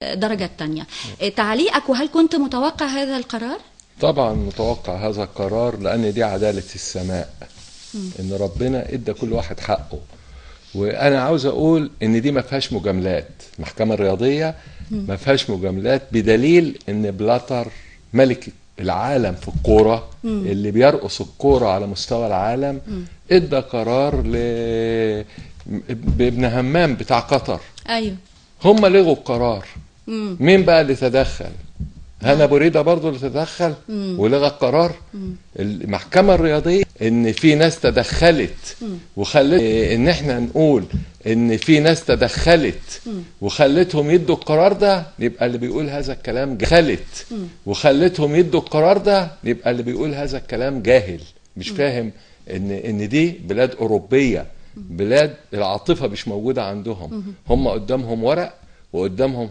الدرجة الثانية. تعليقك، وهل كنت متوقع هذا القرار؟ طبعا متوقع هذا القرار، لأن دي عدالة السماء، إن ربنا إدى كل واحد حقه. وأنا عاوز أقول إن دي ما فيهاش مجاملات، المحكمة الرياضية ما فيهاش مجاملات، بدليل إن بلاتر ملك العالم في الكورة اللي بيرقص الكورة على مستوى العالم إدى قرار بابن همام بتاع قطر. أيوه، هم لغوا القرار. مين بقى اللي تدخل؟ هنا بوريدة برضو اللي تدخل ولغى القرار. المحكمة الرياضية ان في ناس تدخلت وخلت ان احنا نقول ان في ناس تدخلت وخلتهم يدوا القرار ده، يبقى اللي بيقول هذا الكلام خلت وخلتهم يدوا القرار ده، يبقى اللي بيقول هذا الكلام جاهل، مش فاهم ان دي بلاد اوروبية، بلاد العاطفة مش موجودة عندهم. هم قدامهم ورق وقدامهم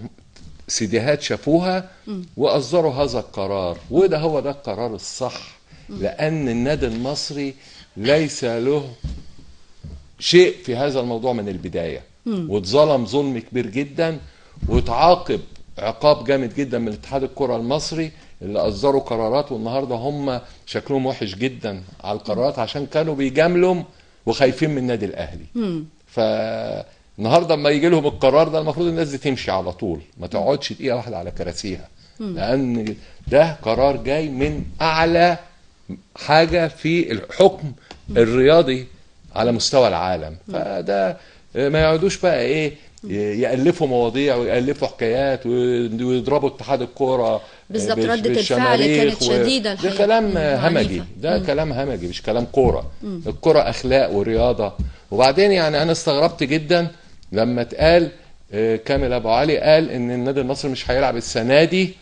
سيديهات شافوها وأصدروا هذا القرار، وده هو ده القرار الصح، لأن النادي المصري ليس له شيء في هذا الموضوع من البداية، واتظلم ظلم كبير جدا، واتعاقب عقاب جامد جدا من اتحاد الكرة المصري اللي أصدروا قرارات، والنهاردة هم شكلهم وحش جدا على القرارات عشان كانوا بيجاملوا وخايفين من النادي الأهلي. النهارده لما يجي لهم القرار ده، المفروض الناس دي تمشي على طول، ما تقعدش دقيقه واحده على كراسيها، لان ده قرار جاي من اعلى حاجه في الحكم الرياضي على مستوى العالم. فده ما يقعدوش بقى ايه يألفوا مواضيع ويألفوا حكايات ويضربوا اتحاد الكوره بالظبط. ردة الفعل كانت شديدة الحقيقة. ده كلام همجي، ده كلام همجي مش كلام كوره. الكوره اخلاق ورياضه. وبعدين يعني انا استغربت جدا لما اتقال كامل ابو علي قال ان النادي المصري مش هيلعب السنه دي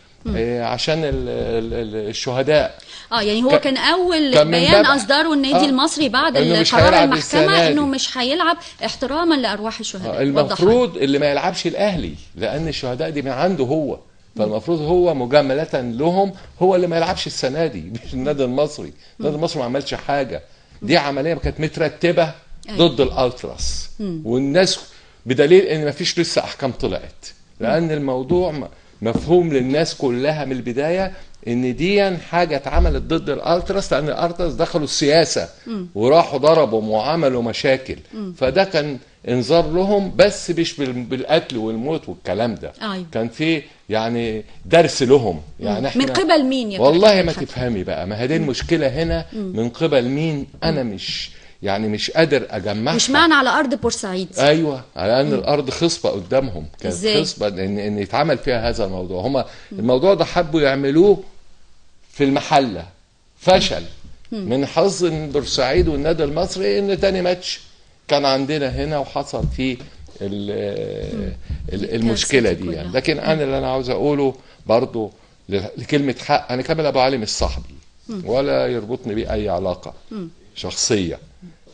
عشان الشهداء. يعني هو كان اول بيان اصدره النادي المصري بعد قرار المحكمه انه مش هيلعب احتراما لارواح الشهداء. المفروض اللي ما يلعبش الاهلي، لان الشهداء دي من عنده هو، فالمفروض هو مجامله لهم هو اللي ما يلعبش السنه دي، مش النادي المصري. النادي المصري ما عملش حاجه، دي عمليه كانت مترتبه ضد الالتراس، والناس بدليل ان ما فيش لسه احكام طلعت، لان الموضوع مفهوم للناس كلها من البدايه ان دي حاجه اتعملت ضد الالتراس، لان الالتراس دخلوا السياسه وراحوا ضربوا وعملوا مشاكل. فده كان انذار لهم، بس مش بالقتل والموت والكلام ده. كان في يعني درس لهم. يعني احنا من قبل مين يا والله ما تفهمي بقى، ما هي المشكله هنا. من قبل مين؟ انا مش قادر اجمعها. مش معنى على ارض بورسعيد. ايوه، على ان الارض خصبه قدامهم، كانت خصبه ان يتعمل فيها هذا الموضوع. هما الموضوع ده حبوا يعملوه في المحله، فشل. من حظ بورسعيد والنادي المصري ان تاني ماتش كان عندنا هنا وحصل فيه المشكله دي يعني. لكن انا اللي انا عاوز اقوله برضو لكلمه حق، انا كامل ابو علي مش صاحبي ولا يربطني بيه اي علاقه شخصيه،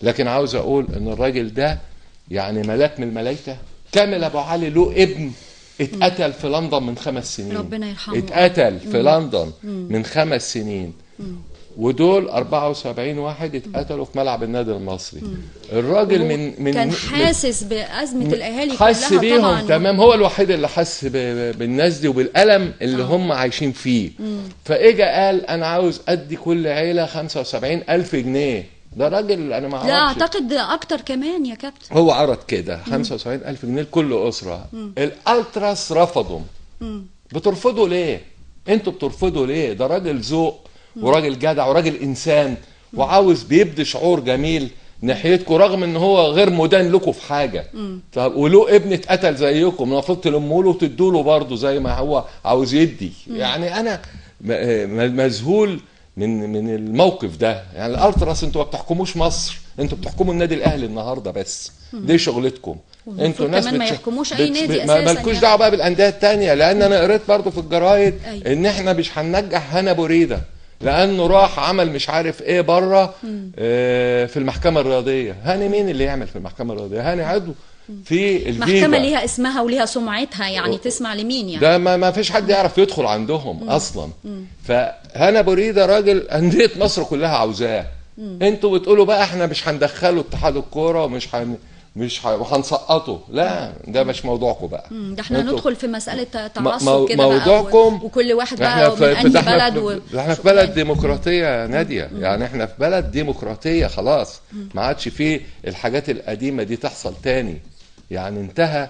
لكن عاوز اقول ان الراجل ده يعني ملاك من الملايكه. كامل ابو علي له ابن اتقتل في لندن من 5 سنين، ربنا يرحمه. اتقتل في لندن من 5 سنين، ودول 74 واحد اتقتلوا في ملعب النادي المصري. الراجل من كان حاسس بأزمة الأهالي حس كلها بيهم طبعا. تمام، هو الوحيد اللي حس بالناس دي وبالألم اللي هم عايشين فيه. فإجا قال أنا عاوز أدي كل عيلة 75,000 جنيه. ده راجل أنا ما أعرفش، لا أعتقد أكتر كمان يا كابتن. هو عرض كده 75,000 جنيه لكل أسرة. الألتراس رفضوا. بترفضوا ليه؟ أنتوا بترفضوا ليه؟ ده راجل ذوق وراجل جدع وراجل انسان وعاوز بيبدي شعور جميل ناحيتكم، رغم ان هو غير مدان لكم في حاجه. طب وله ابن اتقتل زيكم، المفروض تلموا له وتدوا له برضه زي ما هو عاوز يدي. يعني انا مذهول من الموقف ده. يعني الالتراس انتوا ما بتحكموش مصر، انتوا بتحكموا النادي الاهلي النهارده بس. دي شغلتكم انتوا ناس ما يحكموش اي نادي اساسا. ما لكوش دعوه بقى بالانديه الثانيه، لان انا قريت برضه في الجرايد ان احنا مش هننجح هنا بوريده لانه راح عمل مش عارف ايه بره في المحكمه الرياضيه. هاني مين اللي يعمل في المحكمه الرياضيه؟ هاني عضو في الفيفا. محكمه ليها اسمها وليها سمعتها، يعني تسمع لمين يعني؟ ده ما فيش حد يعرف يدخل عندهم اصلا. فهنا بوريده راجل انديه مصر كلها عاوزاه. انتوا بتقولوا بقى احنا مش هندخله اتحاد الكوره وهنسقطه. لا ده مش موضوعكم بقى. ده احنا ندخل في مساله تعصب كده موضوعكم بقى وكل واحد بقى من انهي بلد احنا في بلد ديمقراطيه يا ناديه. يعني احنا في بلد ديمقراطيه خلاص، ما عادش فيه الحاجات القديمه دي تحصل تاني. يعني انتهى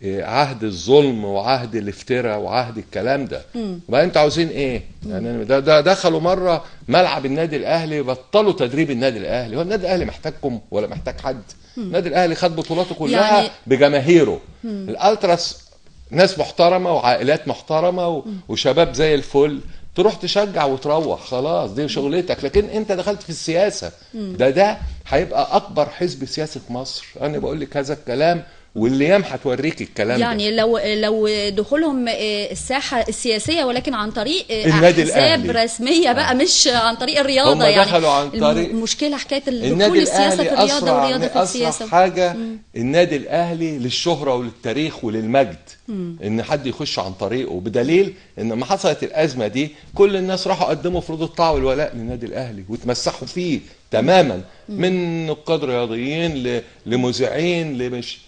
عهد الظلم وعهد الافتراء وعهد الكلام ده. بقى انتوا عاوزين ايه؟ يعني ده دخلوا مره ملعب النادي الاهلي، بطلوا تدريب النادي الاهلي. هو النادي الاهلي محتاجكم ولا محتاج حد؟ النادي الاهلي خد بطولاته كلها يعني بجماهيره. الالتراس ناس محترمه وعائلات محترمه وشباب زي الفل، تروح تشجع وتروح خلاص، دي شغلتك. لكن انت دخلت في السياسه، ده هيبقى اكبر حزب سياسي في مصر. انا بقول لك هذا الكلام والايام هتوريك الكلام يعني ده. لو دخولهم الساحه السياسيه ولكن عن طريق النادي احزاب الأهلي رسميه بقى، مش عن طريق الرياضه. هم يعني دخلوا عن طريق المشكله حكايه دخول السياسه في الرياضه والرياضه في السياسه. حاجه النادي الاهلي للشهره وللتاريخ وللمجد، ان حد يخش عن طريقه. بدليل ان لما حصلت الازمه دي كل الناس راحوا قدموا فروض الطاعه والولاء للنادي الاهلي وتمسحوا فيه تماما، من نقاد رياضيين لمذيعين لمش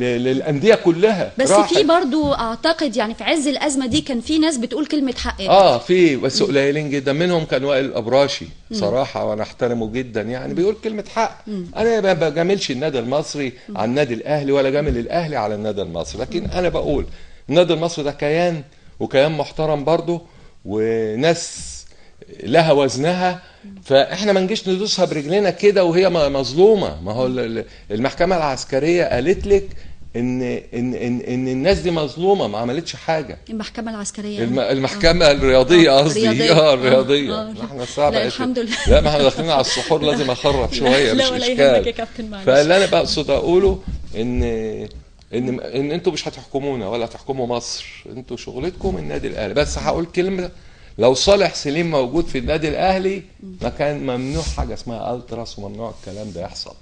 للانديه كلها. بس في برضو اعتقد يعني في عز الازمه دي كان في ناس بتقول كلمه حق. في بس قليلين جدا. منهم كان وائل الابراشي صراحه، وانا احترمه جدا، يعني بيقول كلمه حق. انا ما بجاملش النادي المصري على النادي الاهلي ولا جامل الاهلي على النادي المصري، لكن انا بقول النادي المصري ده كيان، وكيان محترم برضه، وناس لها وزنها. فاحنا ما نجيش ندوسها برجلنا كده وهي مظلومه. ما هو المحكمه العسكريه قالت لك ان الناس دي مظلومه، ما عملتش حاجه. المحكمه العسكريه المحكمه الرياضيه قصدي. الرياضيه. احنا صعب. الحمد لله. لا ما احنا داخلين على السحور، لازم اخرب شويه مش اشكال. فاللي انا بقصد اقوله ان انتوا مش هتحكمونا ولا هتحكموا مصر، انتوا شغلتكم النادي الاهلي. بس هقول كلمه، لو صالح سليم موجود في النادي الاهلي ما كان ممنوع حاجه اسمها التراس، وممنوع الكلام ده يحصل.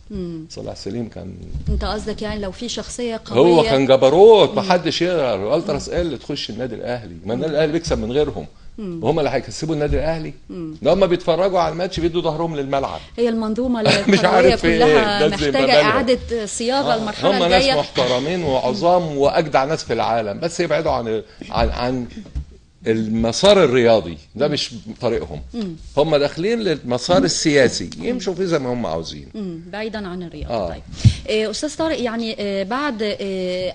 صالح سليم كان، انت قصدك يعني لو في شخصيه قويه، هو كان جبروت، ما حدش يقدر. التراس ايه اللي تخش النادي الاهلي؟ ما النادي الاهلي بيكسب من غيرهم، وهم اللي هيكسبوا النادي الاهلي. ده هم بيتفرجوا على الماتش بيدوا ظهرهم للملعب. هي المنظومه الكرويه كلها محتاجه اعاده صياغه المرحله الجايه. هم ناس محترمين وعظام واجدع ناس في العالم، بس يبعدوا عن المسار الرياضي ده، مش طريقهم. هم داخلين للمسار السياسي يمشوا فيه زي ما هم عاوزين، بعيدا عن الرياضه. طيب استاذ طارق، يعني بعد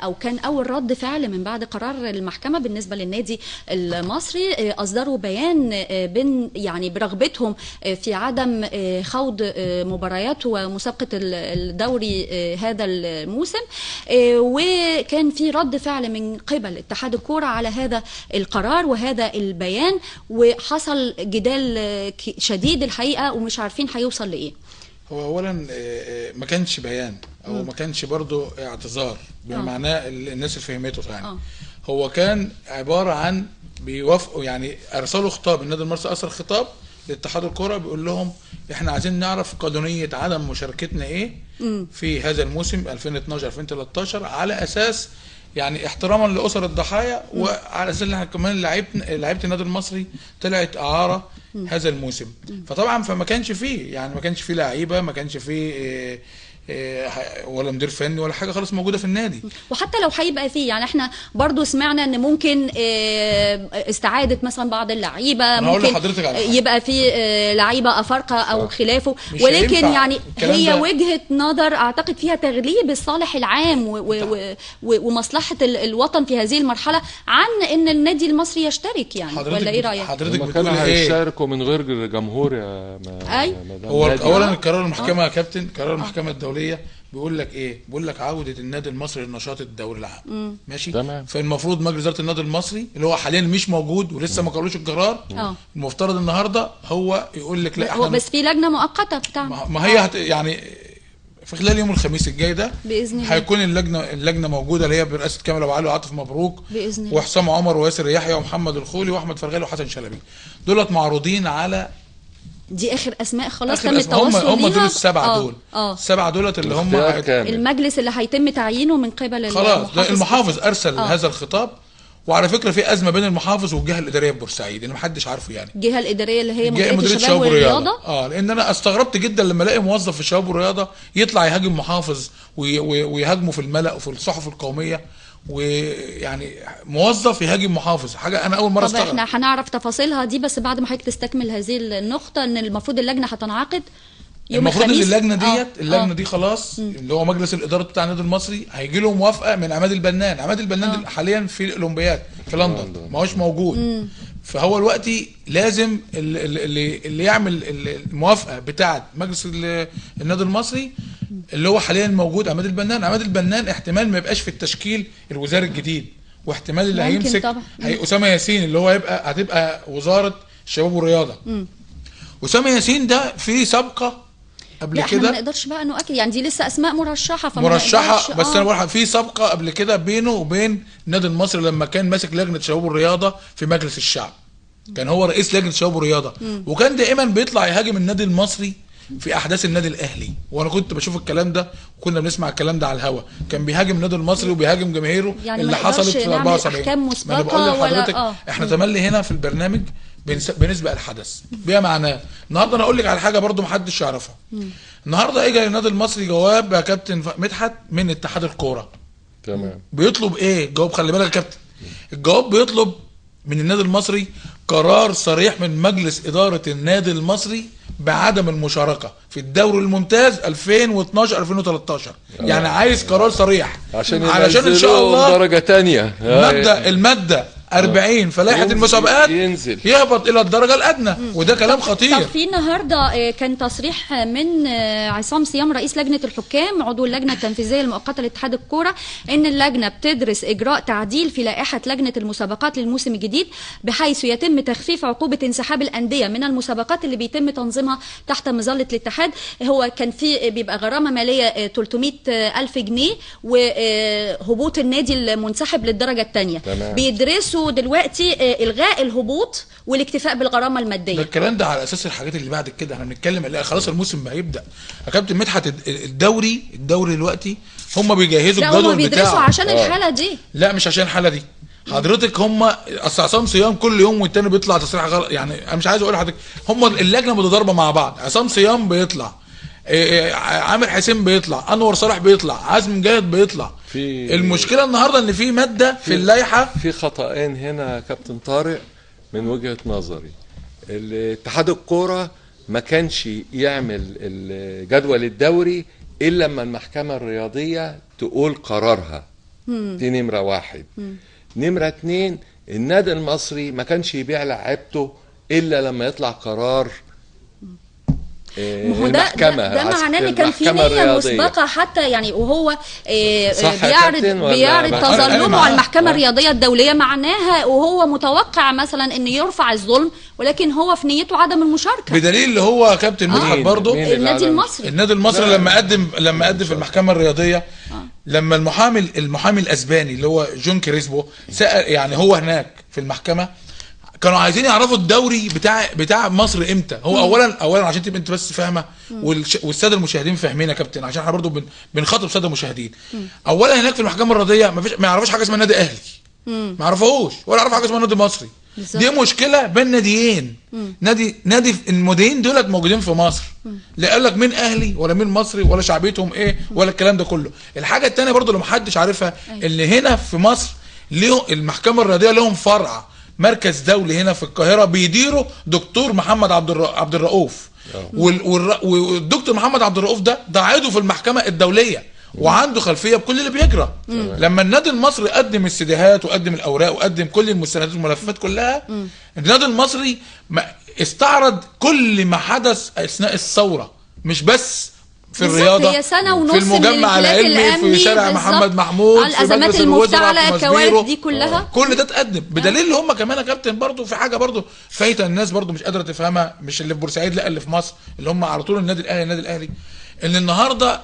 او كان اول رد فعل من بعد قرار المحكمه بالنسبه للنادي المصري، اصدروا بيان يعني برغبتهم في عدم خوض مباريات ومسابقه الدوري هذا الموسم، وكان في رد فعل من قبل اتحاد الكوره على هذا القرار وهذا البيان، وحصل جدال شديد الحقيقه ومش عارفين هيوصل لايه. هو اولا ما كانش بيان او ما كانش برضو اعتذار بمعناه الناس اللي فهمته يعني. هو كان عباره عن بيوافقوا، يعني ارسلوا خطاب، النادي المصري ارسل خطاب لاتحاد الكوره بيقول لهم احنا عايزين نعرف قانونيه عدم مشاركتنا ايه في هذا الموسم 2012 2013، على اساس يعني احتراما لاسر الضحايا، وعلى اساس ان احنا كمان لعيبه النادي المصري طلعت اعاره هذا الموسم. فطبعا فما كانش فيه، يعني ما كانش فيه لعيبه، ما كانش فيه ولا مدير فني ولا حاجه خالص موجوده في النادي. وحتى لو هيبقى فيه، يعني احنا برضو سمعنا ان ممكن استعاده مثلا بعض اللعيبه، ممكن يبقى فيه لعيبه افارقه او خلافه، ولكن يعني هي وجهه نظر اعتقد فيها تغليب الصالح العام ومصلحه الوطن في هذه المرحله عن ان النادي المصري يشترك، يعني ولا ايه رايك؟ حضرتك بتقول ايه؟ هيشاركوا من غير جمهور يا هو اولا قرار المحكمه يا كابتن، قرار المحكمه الدوليه بيقول لك ايه؟ بيقول لك عوده النادي المصري للنشاط الدوري العام. ماشي تمام. فالمفروض مجلس اداره النادي المصري اللي هو حاليا مش موجود ولسه ما قرروش القرار، المفترض النهارده هو يقول لك لا هو بس في لجنه مؤقته بتاعمل، ما هي يعني في خلال يوم الخميس الجاي ده باذن الله هيكون اللجنه موجوده، اللي هي برئاسه كامل ابو علي وعاطف مبروك باذن الله، وحسام عمر وياسر يحيى ومحمد الخولي واحمد فرغالي وحسن شلبي. دولت معروضين على، دي اخر اسماء خلاص تم التواصل ليها. هم دول السبعه دول. السبعه دولت اللي هم المجلس اللي هيتم تعيينه من قبل خلاص. المحافظ ارسل هذا الخطاب وعلى فكره في ازمه بين المحافظ والجهه الاداريه في بورسعيد اللي محدش عارفه يعني. الجهه الاداريه اللي هي مديريه مديريه الشباب والرياضه. لان انا استغربت جدا لما الاقي موظف في الشباب والرياضه يطلع يهاجم محافظ ويهاجمه في الملأ وفي الصحف القوميه، ويعني موظف يهاجم محافظ، حاجه انا اول مره طب استغرب. احنا هنعرف تفاصيلها دي بس بعد ما حضرتك تستكمل هذه النقطه، ان المفروض اللجنه هتنعقد يوم المفروض ان الخميس. اللجنه دي خلاص اللي هو مجلس الاداره بتاع النادي المصري هيجي له موافقه من عماد البنان. عماد البنان حاليا في الاولمبياد في لندن، ما هوش موجود. فهو دلوقتي لازم اللي يعمل الموافقه بتاعه مجلس النادي المصري اللي هو حاليا موجود عماد البنان. عماد البنان احتمال ما يبقاش في التشكيل الوزاري الجديد، واحتمال اللي هيمسك اسامه ياسين اللي هو هتبقى وزاره الشباب والرياضه. اسامه ياسين ده في سابقه قبل كده، ما نقدرش بقى نؤكد يعني، دي لسه اسماء مرشحه مرشحه بس انا بقول في سابقه قبل كده بينه وبين النادي المصري لما كان ماسك لجنه الشباب والرياضه في مجلس الشعب. كان هو رئيس لجنه الشباب والرياضه، وكان دائما بيطلع يهاجم النادي المصري في احداث النادي الاهلي، وانا كنت بشوف الكلام ده وكنا بنسمع الكلام ده على الهوا. كان بيهاجم النادي المصري وبيهاجم جماهيره يعني اللي حصلت في 74. ما انا بقول لحضرتك احنا تملي هنا في البرنامج بنسبق الحدث بما معناه. النهارده انا اقول لك على حاجه برضو محدش يعرفها. النهارده اجى للنادي المصري جواب يا كابتن مدحت من اتحاد الكوره. تمام. بيطلب ايه الجواب؟ خلي بالك يا كابتن، الجواب بيطلب من النادي المصري قرار صريح من مجلس اداره النادي المصري بعدم المشاركه في الدوري الممتاز 2012 2013. يعني عايز قرار صريح علشان ان شاء الله درجه ثانيه. الماده 40 في لائحه المسابقات يهبط الى الدرجه الادنى، وده كلام خطير. طب في النهارده كان تصريح من عصام صيام رئيس لجنه الحكام عضو اللجنه التنفيذيه المؤقته لاتحاد الكوره ان اللجنه بتدرس اجراء تعديل في لائحه لجنه المسابقات للموسم الجديد بحيث يتم تخفيف عقوبه انسحاب الانديه من المسابقات اللي بيتم تنظيمها تحت مظله الاتحاد. هو كان في بيبقى غرامه ماليه 300,000 جنيه وهبوط النادي المنسحب للدرجه الثانيه. بيدرسوا دلوقتي الغاء الهبوط والاكتفاء بالغرامه الماديه. ده الكلام ده على اساس الحاجات اللي بعد كده. احنا بنتكلم خلاص الموسم ما هيبدا يا كابتن مدحت. الدوري دلوقتي هم بيجهزوا الجدول بتاعه. هم بيدرسوا عشان الحاله دي. لا مش عشان الحاله دي حضرتك. هم اصل عصام صيام كل يوم والتاني بيطلع تصريح غلط. يعني انا مش عايز اقول لحضرتك هم اللجنه متضاربه مع بعض. عصام صيام بيطلع، عامر حسين بيطلع، انور صالح بيطلع، عزم جاد بيطلع. المشكله النهارده ان في ماده في اللائحه في خطأين هنا يا كابتن طارق من وجهه نظري. اتحاد الكوره ما كانش يعمل الجدول الدوري الا لما المحكمه الرياضيه تقول قرارها. دي نمره واحد. نمره اتنين، النادي المصري ما كانش يبيع لعيبته الا لما يطلع قرار المحكمة. ده معناه ان كان في نية مسبقة حتى يعني، وهو بيعرض تظلمه على المحكمة الرياضية الدولية، معناها وهو متوقع مثلا ان يرفع الظلم ولكن هو في نيته عدم المشاركة. بدليل اللي هو كابتن مدحت برضه النادي المصري لما قدم في المحكمة الرياضية لما المحامي الاسباني اللي هو جون كريسبو سأل، يعني هو هناك في المحكمة كانوا عايزين يعرفوا الدوري بتاع مصر امتى. هو اولا عشان تبقى انت بس فاهمه والساده المشاهدين فاهمين يا كابتن، عشان احنا برضو بنخاطب الساده المشاهدين. اولا هناك في المحكمه الرياضيه ما يعرفوش حاجه اسمها نادي اهلي، ما يعرفوش، ولا يعرفوا حاجه اسمها نادي مصري. دي مشكله بين ناديين. نادي المديرين دولت موجودين في مصر، لا قال لك مين اهلي ولا مين مصري ولا شعبيتهم ايه ولا الكلام ده كله. الحاجه الثانيه برضو اللي محدش عارفها اللي هنا في مصر ليه المحكمه الرياضيه لهم فرع مركز دولي هنا في القاهره بيديره دكتور محمد عبد الرؤوف. والدكتور محمد عبد الرؤوف ده عضو في المحكمه الدوليه وعنده خلفيه بكل اللي بيجرى. لما النادي المصري قدم السيديهات وقدم الاوراق وقدم كل المستندات والملفات كلها، النادي المصري استعرض كل ما حدث اثناء الثوره، مش بس في الرياضه، هي سنة ونص في المجمع العلمي، في شارع محمد محمود، في الازمات المفتعله، الكوارث دي كلها كل ده اتقدم. بدليل اللي هم كمان يا كابتن برضو في حاجه برضو فايته الناس برضو مش قادره تفهمها، مش اللي في بورسعيد لا اللي في مصر، اللي هم على طول النادي الاهلي ان النهارده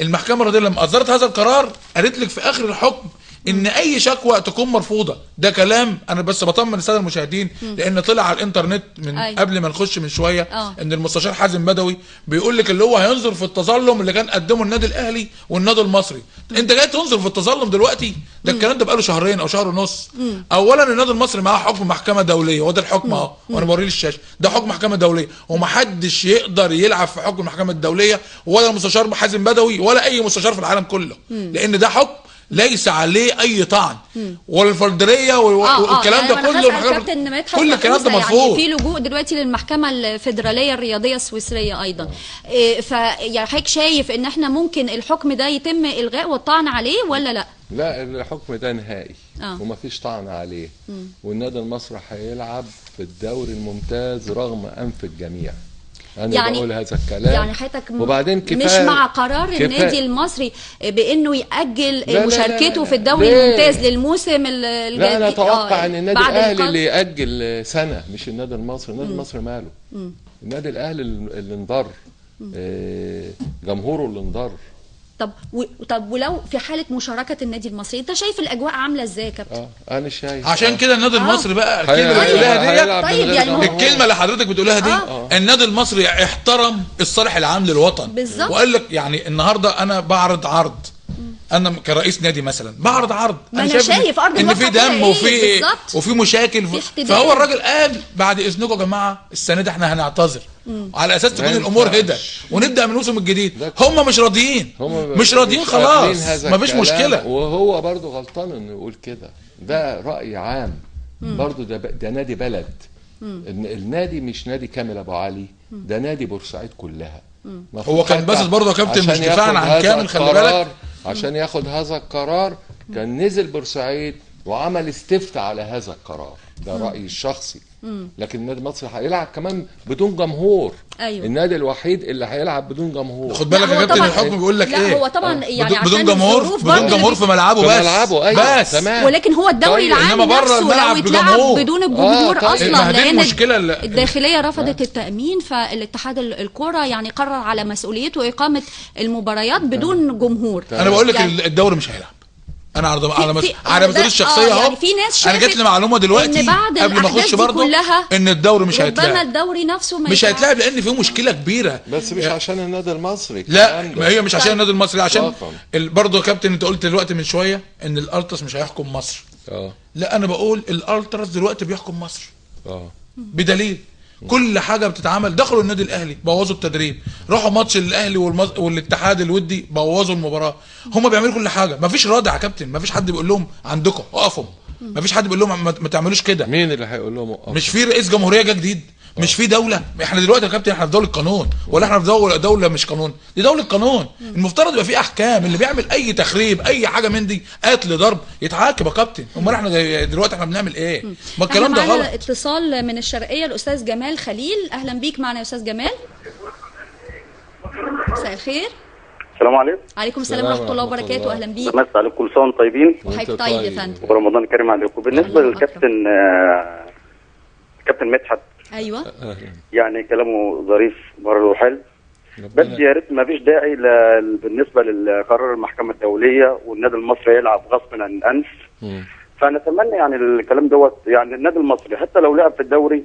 المحكمه الرياضيه لما اصدرت هذا القرار قالت لك في اخر الحكم ان اي شكوى تكون مرفوضه. ده كلام انا بس بطمن الساده المشاهدين، لان طلع على الانترنت من قبل ما نخش من شويه ان المستشار حازم بدوي بيقول لك اللي هو هينظر في التظلم اللي كان قدمه النادي الاهلي والنادي المصري. انت جاي تنظر في التظلم دلوقتي؟ ده الكلام ده بقاله شهرين او شهر ونص. اولا النادي المصري معاه حكم محكمه دوليه، وده الحكم اهو وانا بوريه للشاشه، ده حكم محكمه دوليه ومحدش يقدر يلعب في حكم المحكمه الدوليه، ولا المستشار حازم بدوي ولا اي مستشار في العالم كله، لان ده حكم ليس عليه اي طعن والفردريه والكلام ده كله. كل الكلام ده مرفوض. يعني في لجوء دلوقتي للمحكمه الفيدراليه الرياضيه السويسريه ايضا. فيعني حضرتك شايف ان احنا ممكن الحكم ده يتم الغاء والطعن عليه ولا لا؟ لا، الحكم ده نهائي ومفيش طعن عليه، والنادي المصري هيلعب في الدوري الممتاز رغم انف الجميع. أنا يعني بقول هذا الكلام يعني حضرتك وبعدين مش مع قرار النادي المصري بانه يأجل مشاركته في الدوري الممتاز للموسم الجاي؟ لا، انا اتوقع ان النادي الاهلي اللي يأجل سنه، مش النادي المصري. النادي المصري ماله؟ النادي الاهلي اللي انضر، جمهوره اللي انضر. طب ولو في حاله مشاركه النادي المصري، انت شايف الاجواء عامله ازاي يا كابتن؟ انا شايف عشان كده النادي المصري بقى الكلمه اللي بتقولها دي، طيب يعني الكلمه اللي حضرتك بتقولها دي النادي المصري احترم الصالح العام للوطن بالظبط، وقال لك يعني النهارده انا بعرض عرض، انا كرئيس نادي مثلا بعرض عرض، انا شايف ارض ان في دم وفي مشاكل فهو الراجل قال بعد اذنكم يا جماعه السنه دي احنا هنعتذر على اساس تكون الامور هدت ونبدا من الموسم الجديد. هم مش راضيين، مش راضيين خلاص، مفيش مشكله. وهو برضه غلطان انه يقول كده، ده راي عام برضه، ده نادي بلد. النادي مش نادي كامل ابو علي، ده نادي بورسعيد كلها. هو كان باصص برضه يا كابتن مش دفاعا عن كامل، خلي بالك. عشان ياخد هذا القرار كان نزل بورسعيد وعمل استفتاء على هذا القرار، ده رأيي الشخصي. لكن النادي المصري هيلعب كمان بدون جمهور. أيوة. النادي الوحيد اللي هيلعب بدون جمهور. خد بالك يا كابتن الحكم بيقول لك ايه؟ هو طبعا يعني بدون جمهور، بدون جمهور في ملعبه بس. أيوة. بس تمام. ولكن هو الدوري العام نفسه لو اتلعب بدون الجمهور اصلا، لان الداخليه رفضت التامين، فالاتحاد الكره يعني قرر على مسؤوليته اقامه المباريات بدون جمهور. انا بقول لك يعني الدوري مش هيلعب. انا على مسؤوليتي الشخصيه اهو. يعني في ناس انا جات لي معلومه دلوقتي قبل ما اخش برضه ان الدوري مش هيتلعب. ربما الدوري نفسه مش هيتلعب لان في مشكله كبيره. بس مش عشان النادي المصري. لا، ما هي مش عشان النادي المصري، عشان برضه يا كابتن انت قلت دلوقتي من شويه ان الالتراس مش هيحكم مصر. لا، انا بقول الالتراس دلوقتي بيحكم مصر. بدليل كل حاجه بتتعمل. دخلوا النادي الاهلي بوظوا التدريب، راحوا ماتش الاهلي والاتحاد الودي بوظوا المباراه. هم بيعملوا كل حاجه، مفيش رادع يا كابتن، مفيش حد بيقول لهم عندكم اقفوا، مفيش حد بيقول لهم ما تعملوش كده. مين اللي هيقول لهم اقفوا؟ مش في رئيس جمهوريه جه جديد؟ مش في دوله؟ احنا دلوقتي يا كابتن احنا في دوله قانون، ولا احنا في دوله مش قانون؟ دي دوله قانون، المفترض يبقى في احكام. اللي بيعمل اي تخريب اي حاجه من دي، قتل ضرب، يتعاقب يا كابتن. امال احنا دلوقتي احنا بنعمل ايه؟ ما الكلام ده غلط. اتصال من الشرقيه الاستاذ جمال خليل، اهلا بيك معنا يا استاذ جمال. مساء الخير. السلام عليكم. عليكم السلام ورحمه الله وبركاته، اهلا بيك. مساء عليكم، كل سنه وانتم طيبين. وحضرتك طيب يا فندم، ورمضان كريم عليكم. بالنسبه للكابتن كابتن مدحت، ايوه يعني كلامه ظريف برضه حلو، بس يا ريت ما فيش داعي بالنسبه لقرار المحكمه الدوليه والنادي المصري يلعب غصب عن الانف. فنتمنى يعني الكلام دوت، يعني النادي المصري حتى لو لعب في الدوري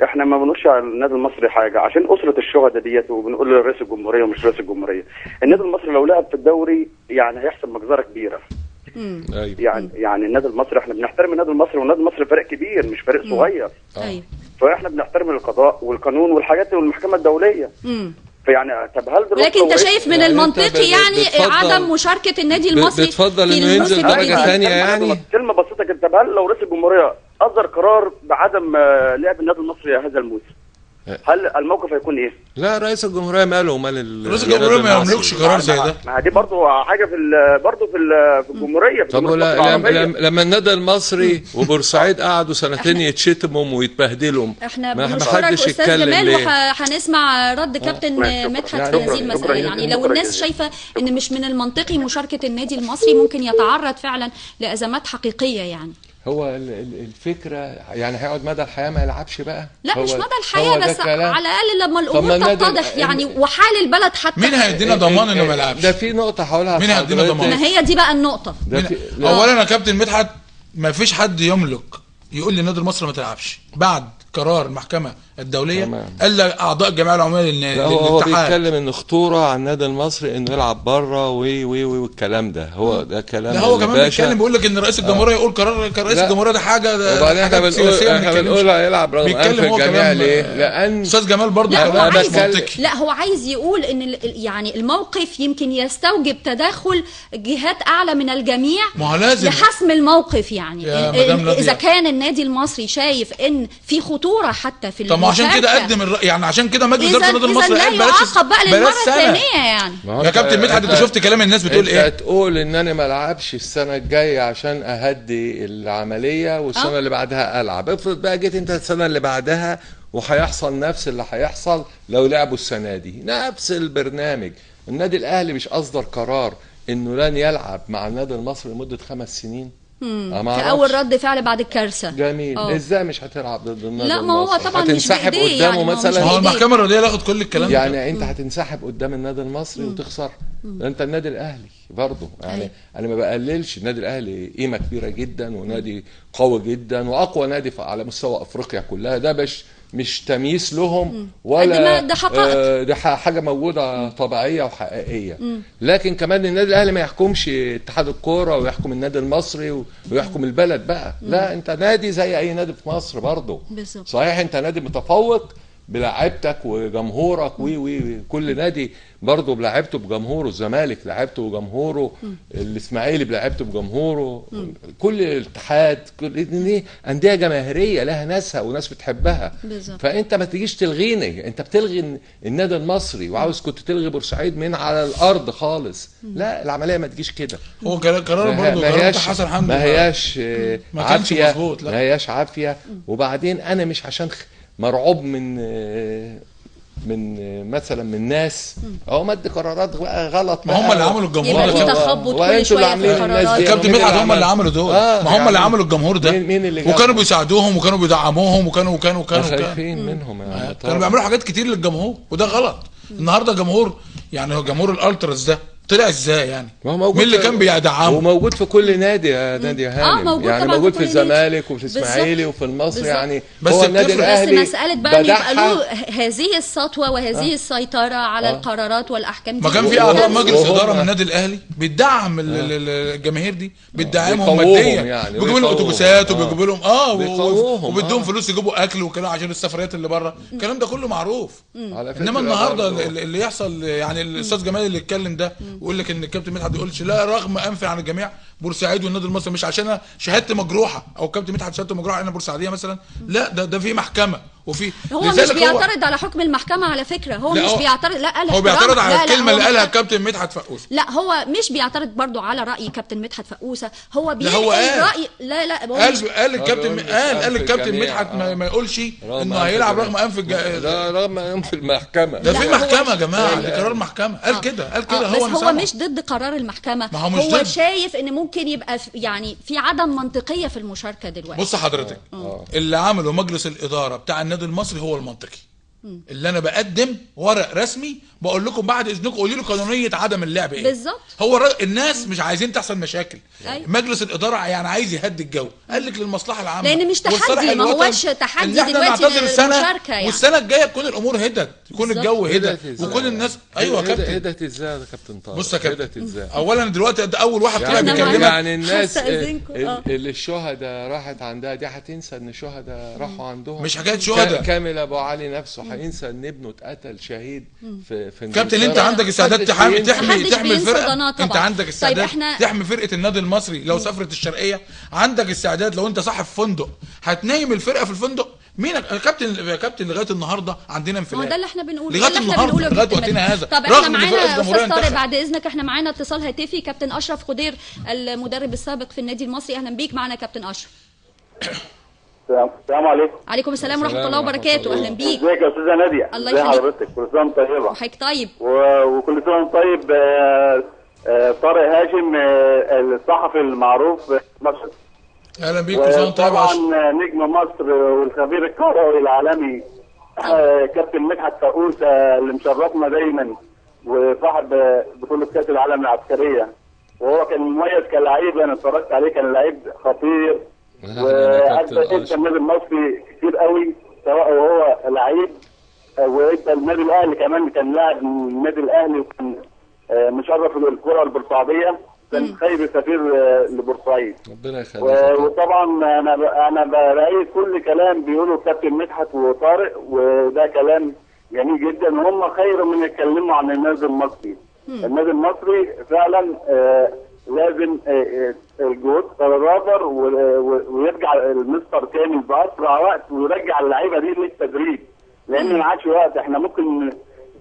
احنا ما بنقولش على النادي المصري حاجه عشان اسره الشهداء ديت، وبنقول لرئيس الجمهوريه ومش رئيس الجمهوريه. النادي المصري لو لعب في الدوري يعني هيحصل مجزره كبيره. يعني النادي المصري احنا بنحترم النادي المصري، والنادي المصري فريق كبير مش فريق صغير. ايوه، فاحنا بنحترم القضاء والقانون والحاجات والمحكمه الدوليه. فيعني طب هل دلوقتي لكن انت شايف من المنطقي يعني عدم مشاركه النادي المصري بتفضل انه ينزل درجه ثانيه؟ يعني كلمه بسيطه كده، طب هل لو رئيس الجمهوريه اصدر قرار بعدم لعب النادي المصري هذا الموسم، هل الموقف هيكون ايه؟ لا، رئيس الجمهوريه ماله ومال رئيس الجمهوريه ما يملكش قرار زي ده. ما دي برضه حاجه في الجمهوريه. طب لما النادي المصري وبورسعيد قعدوا سنتين يتشتموا ويتبهدلوا، احنا بنشكرك استاذ جمال، وهنسمع رد كابتن مدحت في هذه المساله. يعني لو الناس شايفه ان مش من المنطقي مشاركه النادي المصري، ممكن يتعرض فعلا لازمات حقيقيه يعني. هو الفكره يعني هيقعد مدى الحياه ما يلعبش بقى؟ لا مش مدى الحياه، بس على الاقل لما الامور تتضح يعني وحال البلد حتى. مين هيدينا ضمان انه ما يلعبش؟ ده في نقطه هقولها. مين هيدينا ضمان؟ ما هي دي بقى النقطه. اولا يا كابتن مدحت، ما فيش حد يملك يقول للنادي المصري ما تلعبش بعد قرار المحكمه الدوليه الا اعضاء الجمعيه العموميه للنادي. هو بيتكلم ان خطوره على النادي المصري انه يلعب بره والكلام ده، هو ده كلام. لا هو كمان بيتكلم بيقول لك ان رئيس الجمهوريه يقول قرار رئيس الجمهوريه ده حاجه، ده وبعدين احنا بنقول هيلعب رغم انف الجميع ليه؟ لان استاذ جمال برضه كلام مش منطقي. لا هو عايز يقول ان يعني الموقف يمكن يستوجب تدخل جهات اعلى من الجميع لحسم الموقف. يعني اذا كان النادي المصري شايف ان في خطوره حتى في طب عشان كده قدم يعني عشان كده مجلس اداره النادي المصري قال بلاش بقى للمره الثانيه. يعني يا كابتن مدحت انت شفت كلام الناس بتقول ايه؟ انت تقول ان انا ما العبش السنه الجايه عشان اهدي العمليه والسنه اللي بعدها العب. افرض بقى جيت انت السنه اللي بعدها وهيحصل نفس اللي هيحصل لو لعبوا السنه دي، نفس البرنامج. النادي الاهلي مش اصدر قرار انه لن يلعب مع النادي المصري لمده 5 سنين؟ كأول رد فعل بعد الكارثه. جميل. ازاي مش هتلعب ضد النادي؟ لا ما هو طبعا هتنسحب قدامه يعني مثلا؟ هو المحكمه الرياضيه تاخد كل الكلام يعني انت هتنسحب قدام النادي المصري وتخسر؟ انت النادي الاهلي برضه يعني انا ما بقللش النادي الاهلي، قيمه كبيره جدا ونادي قوي جدا واقوى نادي على مستوى افريقيا كلها. ده مش تمييز لهم ولا ده حقائق، ده حاجه موجوده طبيعيه وحقيقيه. لكن كمان النادي الاهلي ما يحكمش اتحاد الكوره ويحكم النادي المصري ويحكم البلد بقى. لا انت نادي زي اي نادي في مصر برضه. صحيح انت نادي متفوق بلاعيبتك وجمهورك كل نادي برضه بلاعيبته بجمهوره. الزمالك لعيبته بجمهوره، الاسماعيلي بلاعيبته بجمهوره، كل الاتحاد، كل انديه جماهيريه لها ناسها وناس بتحبها. فانت ما تجيش تلغيني، انت بتلغي النادي المصري وعاوز كنت تلغي بورسعيد من على الارض خالص. لا العمليه ما تجيش كده. هو قرار برضه قرار حسن حمدي ما هياش عافيه، ما هياش عافيه. وبعدين انا مش عشان مرعوب من مثلا من ناس اهو مد قرارات غلط. ما هم اللي عملوا الجمهور ده. يبقى في تخبط كل شويه في القرارات. كابتن مدحت هم اللي عملوا دول. ما هم اللي عملوا الجمهور ده. مين اللي وكانوا بيساعدوهم وكانوا بيدعموهم وكانوا خايفين منهم يعني. كانوا بيعملوا حاجات كتير للجمهور وده غلط. النهارده جمهور يعني هو جمهور الالتراس ده طلع ازاي يعني؟ مين اللي كان بيدعمه؟ وموجود في كل نادي يا نادي هانم. موجود يعني موجود في الزمالك وفي الاسماعيلي وفي المصري يعني. بس هو النادي الاهلي بس مساله بقى يبقى له هذه السطوه وهذه السيطره على القرارات والاحكام دي. ما كان في اعضاء مجلس اداره من النادي الاهلي بيدعم الجماهير دي، بيدعمهم ماديا يعني. بيجيبوا لهم اتوبيسات وبيجيبوا لهم وبيدوهم فلوس يجيبوا اكل وكده عشان السفريات اللي بره. الكلام ده كله معروف. انما النهارده اللي يحصل يعني الاستاذ جمال اللي اتكلم ده ويقول لك ان الكابتن مدحت يقولش لا رغم انفي عن الجميع بورسعيد والنادي المصري، مش عشان انا شهادتي مجروحه او الكابتن مدحت شهادته مجروحه انا بورسعيديه مثلا. لا ده في محكمه وفي هو مش بيعترض على حكم المحكمه على فكره. هو مش بيعترض. لا قال هو بيعترض على الكلمه اللي قالها الكابتن مدحت فقوسه. لا هو مش بيعترض برضو على راي كابتن مدحت فقوسه. هو بينقل راي. لا قال الكابتن مدحت ما يقولش انه هيلعب رغم انف رغم انف المحكمه. ده في محكمه يا جماعه، ده قرار محكمه. قال كده هو مش ضد قرار المحكمه. هو شايف ان ممكن يبقى يعني في عدم منطقيه في المشاركه دلوقتي. بص حضرتك اللي عمله مجلس الاداره بتاع النادي المصري هو المنطقي. اللي انا بقدم ورق رسمي بقول لكم بعد اذنكم قولوا لي قانونيه عدم اللعب ايه بالظبط. هو الناس مش عايزين تحصل مشاكل. مجلس الاداره يعني عايز يهدي الجو. قال لك للمصلحه العامه لان مش تحدي. ما هوش تحدي دلوقتي المشاركه يعني. والسنه الجايه تكون الامور هدت، يكون الجو هدت وكل الناس. ايوه يا كابتن هدت ازاي يا كابتن طارق؟ بص يا كابتن اولا دلوقتي ده اول واحد طلع بيكلمك. يعني الناس اللي الشهداء راحت عندها دي هتنسى ان الشهداء راحوا عندهم؟ مش حكايه شهداء. كامل ابو علي نفسه هينسى ان ابنه اتقتل شهيد في كابتن انت عندك استعداد تحمي الفرقه. انت عندك استعداد تحمي فرقه النادي المصري لو سافرت الشرقيه. عندك استعداد لو انت صاحب فندق هتنيم الفرقه في الفندق. مين يا كابتن لغايه النهارده عندنا انفلات. هو ده اللي احنا بنقوله لغايه النهارده لغايه وقتنا هذا. طب احنا معانا استاذ طارق بعد اذنك. احنا معانا اتصال هاتفي. كابتن اشرف خضير المدرب السابق في النادي المصري. اهلا بيك معانا كابتن اشرف. السلام عليكم. عليكم السلام ورحمه الله وبركاته. اهلا بيك. ازيك يا استاذه ناديه؟ الله يخليك. حضرتك كل سنه وانت طيبه. وحضرتك طيب. وكل سنه وانت طيب. طارق هاشم الصحفي المعروف مصر. اهلا بيك كل سنه وانت طيب. طبعا نجم مصر والخبير الكروي العالمي كابتن مدحت فقوسة اللي مشرفنا دايما وصاحب بطولة كأس العالم العسكرية، وهو كان مميز كلاعب. انا اتفرجت عليه كان لعيب خطير وادى النادي المصري كتير قوي سواء وهو لعيب وادى النادي الاهلي كمان، كان لاعب من النادي الاهلي وكان مشرف الكرة البورسعيدية، كان خير سفير لبورسعيد. ربنا يخليك. وطبعا انا بلاقي كل كلام بيقوله الكابتن مدحت وطارق، وده كلام جميل جدا، وهم خير من يتكلموا عن النادي المصري. النادي المصري فعلا لازم الجهود تتضافر ويرجع المستر كامل باسرع وقت ويرجع اللعيبه دي للتدريب، لان ما عادش وقت. احنا ممكن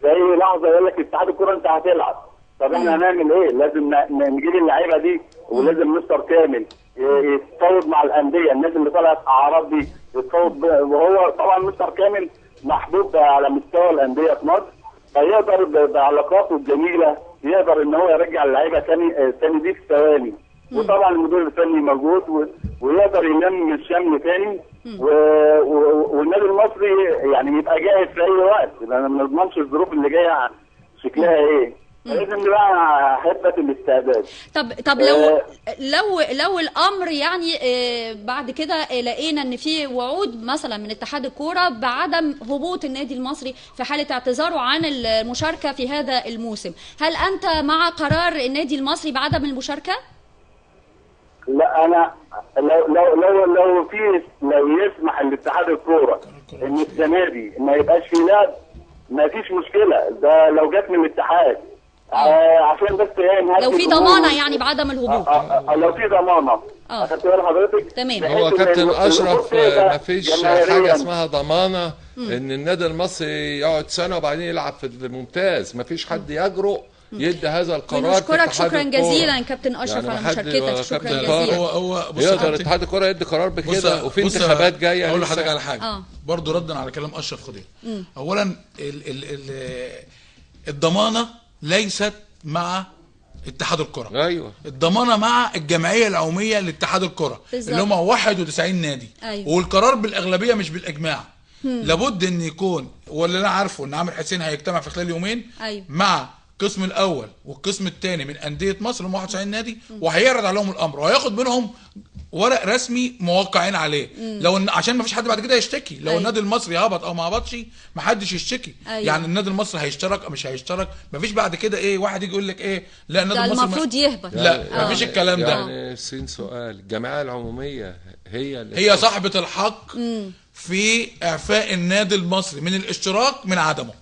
في اي لحظه يقول لك اتحاد الكوره انت هتلعب، طب احنا هنعمل ايه؟ لازم نجيب اللعيبه دي، ولازم مستر كامل يتفاوض مع الانديه، الناس اللي طلعت اعراض دي يتفاوض، وهو طبعا مستر كامل محبوب على مستوى الانديه في مصر، فيقدر بعلاقاته الجميله يقدر ان هو يرجع اللعيبه تاني دي في ثواني. وطبعا المدير الفني موجود ويقدر يلم الشمل تاني، والنادي المصري يعني يبقى جاهز في اي وقت، لان ما نضمنش الظروف اللي جايه شكلها ايه. لازم بقى حته الاستعداد. طب لو الامر يعني بعد كده لقينا ان في وعود مثلا من اتحاد الكوره بعدم هبوط النادي المصري في حاله اعتذاره عن المشاركه في هذا الموسم، هل انت مع قرار النادي المصري بعدم المشاركه؟ لا، انا لو يسمح لاتحاد الكوره ان السنه دي ما يبقاش في لعب ما فيش مشكله، ده لو جت من الاتحاد عشان بس لو في ضمانه يعني بعدم الهبوط. لو في ضمانه اخدت بال حضرتك. تمام. هو كابتن اشرف ما فيش حاجه اسمها ضمانه ان النادي المصري يقعد سنه وبعدين يلعب في الممتاز، ما فيش حد يجرؤ يدي هذا القرار. بنشكرك شكرا جزيلا كابتن اشرف يعني على مشاركتك. شكرا جزيلا. هو يقدر اتحاد الكوره يدي قرار بكده، وفي انتخابات جايه. اقول لحضرتك على حاجه برضه ردا على كلام اشرف خضير. اولا الضمانه ليست مع اتحاد الكره. ايوه، الضمانه مع الجمعيه العموميه لاتحاد الكره اللي هم 91 نادي. أيوة. والقرار بالاغلبيه مش بالاجماع. لابد ان يكون، واللي انا عارفه ان عامر حسين هيجتمع في خلال يومين. أيوة. مع القسم الاول والقسم الثاني من انديه مصر هم 91 نادي، وهيعرض عليهم الامر وهياخد منهم ورق رسمي موقعين عليه. لو عشان ما فيش حد بعد كده يشتكي لو النادي المصري هبط او ما هبطش، ما حدش يشتكي. يعني النادي المصري هيشترك او مش هيشترك، ما فيش بعد كده ايه واحد يجي يقول لك ايه لا النادي المصري المفروض يهبط. لا ما فيش الكلام ده. يعني سؤال، الجمعيه العموميه هي صاحبه الحق في اعفاء النادي المصري من الاشتراك من عدمه.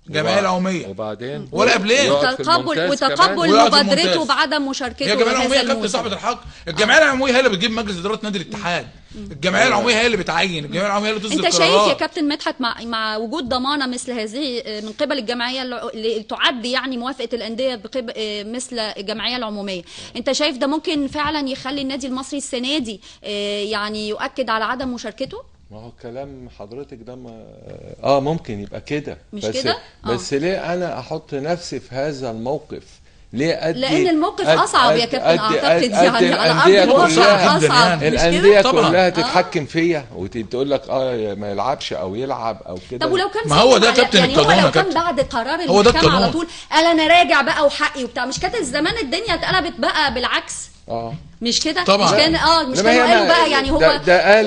الجمعيه العموميه وبعدين ولا قبلين وتقبل مبادرته بعدم مشاركته. هي الجمعيه العموميه كابتن صاحبه الحق. الجمعيه العموميه هي اللي بتجيب مجلس اداره نادي الاتحاد. الجمعيه العموميه هي اللي بتعين، الجمعيه العموميه هي اللي تصدر انت قرارات. شايف يا كابتن مدحت مع وجود ضمانه مثل هذه من قبل الجمعيه اللي تعد يعني موافقه الانديه مثل الجمعيه العموميه، انت شايف ده ممكن فعلا يخلي النادي المصري السنه دي يعني يؤكد على عدم مشاركته؟ ما هو كلام حضرتك ده ممكن يبقى كده، مش كده؟ بس ليه انا احط نفسي في هذا الموقف؟ ليه لان الموقف اصعب يا كابتن. اعتقد يعني على ارض الواقع اصعب. الانديه كلها تتحكم فيا وتقول لك ما يلعبش او يلعب او كده. طب ولو كان ما هو ده كابتن يعني القانون. هو لو كان بعد قرار المحكمه على طول قال انا راجع بقى وحقي وبتاع، مش كانت زمان الدنيا اتقلبت بقى بالعكس؟ مش كده؟ طبعا. مش كان مش كانوا قالوا بقى يعني هو ده